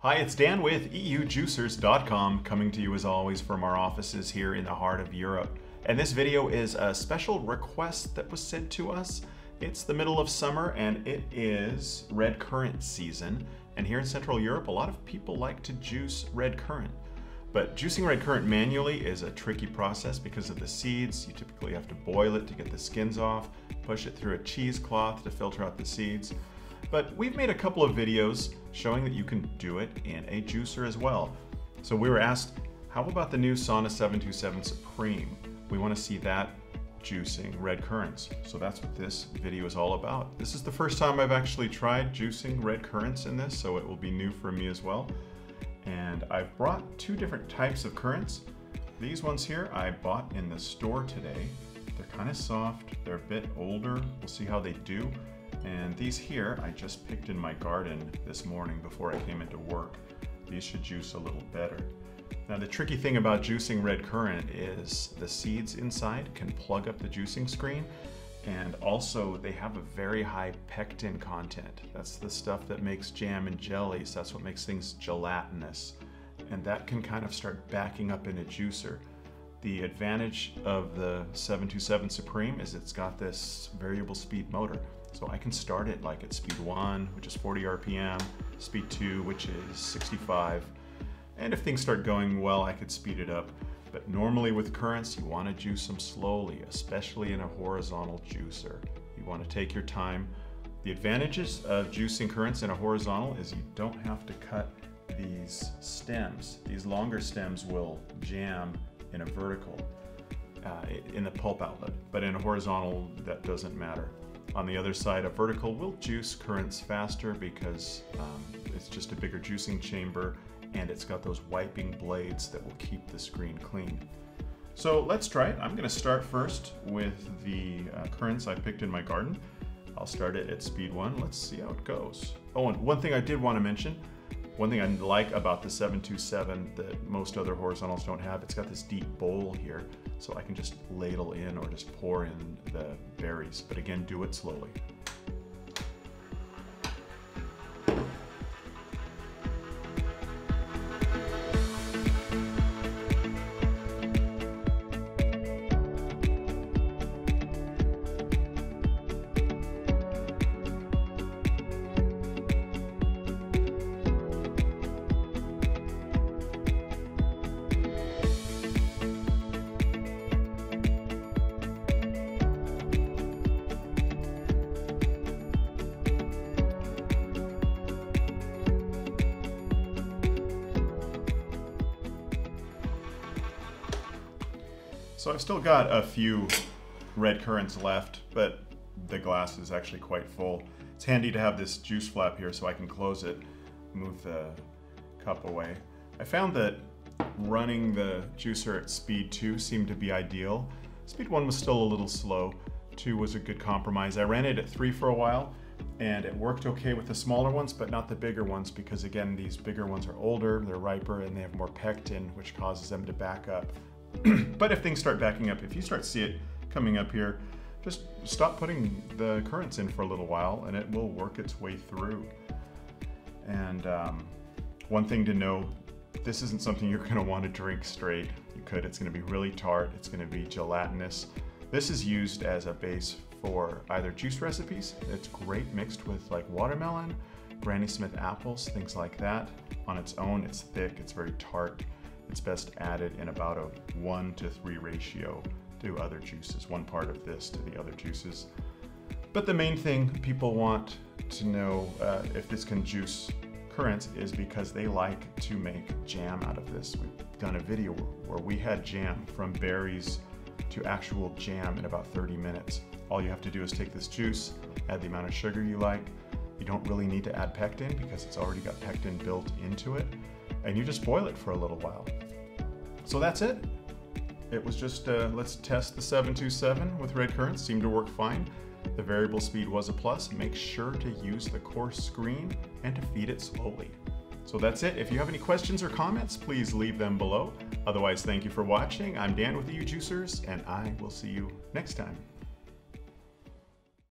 Hi, it's Dan with EUJuicers.com, coming to you as always from our offices here in the heart of Europe. And this video is a special request that was sent to us. It's the middle of summer and it is red currant season. And here in Central Europe, a lot of people like to juice red currant. But juicing red currant manually is a tricky process because of the seeds. You typically have to boil it to get the skins off, push it through a cheesecloth to filter out the seeds. But we've made a couple of videos showing that you can do it in a juicer as well. So we were asked, how about the new Sanou Supreme? We want to see that juicing red currants. So that's what this video is all about. This is the first time I've actually tried juicing red currants in this, so it will be new for me as well. And I've brought two different types of currants. These ones here I bought in the store today. They're kind of soft, they're a bit older. We'll see how they do. And these here I just picked in my garden this morning before I came into work. These should juice a little better. Now the tricky thing about juicing red currant is the seeds inside can plug up the juicing screen, and also they have a very high pectin content. That's the stuff that makes jam and jellies. That's what makes things gelatinous. And that can kind of start backing up in a juicer. The advantage of the 727 Supreme is it's got this variable speed motor. So I can start it like at speed 1, which is 40 RPM, speed 2, which is 65. And if things start going well, I could speed it up. But normally with currants, you want to juice them slowly, especially in a horizontal juicer. You want to take your time. The advantages of juicing currants in a horizontal is you don't have to cut these stems. These longer stems will jam in a vertical, in the pulp outlet, but in a horizontal, that doesn't matter. On the other side, a vertical will juice currants faster because it's just a bigger juicing chamber and it's got those wiping blades that will keep the screen clean. So let's try it. I'm going to start first with the currants I picked in my garden. I'll start it at speed 1. Let's see how it goes. Oh, and one thing I did want to mention, one thing I like about the 727 that most other horizontals don't have, it's got this deep bowl here, so I can just ladle in or just pour in the berries. But again, do it slowly. So I've still got a few red currants left, but the glass is actually quite full. It's handy to have this juice flap here so I can close it, move the cup away. I found that running the juicer at speed 2 seemed to be ideal. Speed 1 was still a little slow. 2 was a good compromise. I ran it at 3 for a while, and it worked okay with the smaller ones, but not the bigger ones, because again, these bigger ones are older, they're riper, and they have more pectin, which causes them to back up. But if things start backing up, if you start to see it coming up here, just stop putting the currants in for a little while and it will work its way through. And one thing to know, this isn't something you're going to want to drink straight. You could, it's going to be really tart, it's going to be gelatinous. This is used as a base for either juice recipes. It's great mixed with like watermelon, Granny Smith apples, things like that. On its own, it's thick, it's very tart. It's best added in about a 1-to-3 ratio to other juices, one part of this to the other juices. But the main thing people want to know if this can juice currants is because they like to make jam out of this. We've done a video where we had jam from berries to actual jam in about 30 minutes. All you have to do is take this juice, add the amount of sugar you like. You don't really need to add pectin because it's already got pectin built into it. And you just boil it for a little while. So that's it. It was just, let's test the 727 with red currants. Seemed to work fine. The variable speed was a plus. Make sure to use the coarse screen and to feed it slowly. So that's it. If you have any questions or comments, please leave them below. Otherwise, thank you for watching. I'm Dan with EUJuicers, and I will see you next time.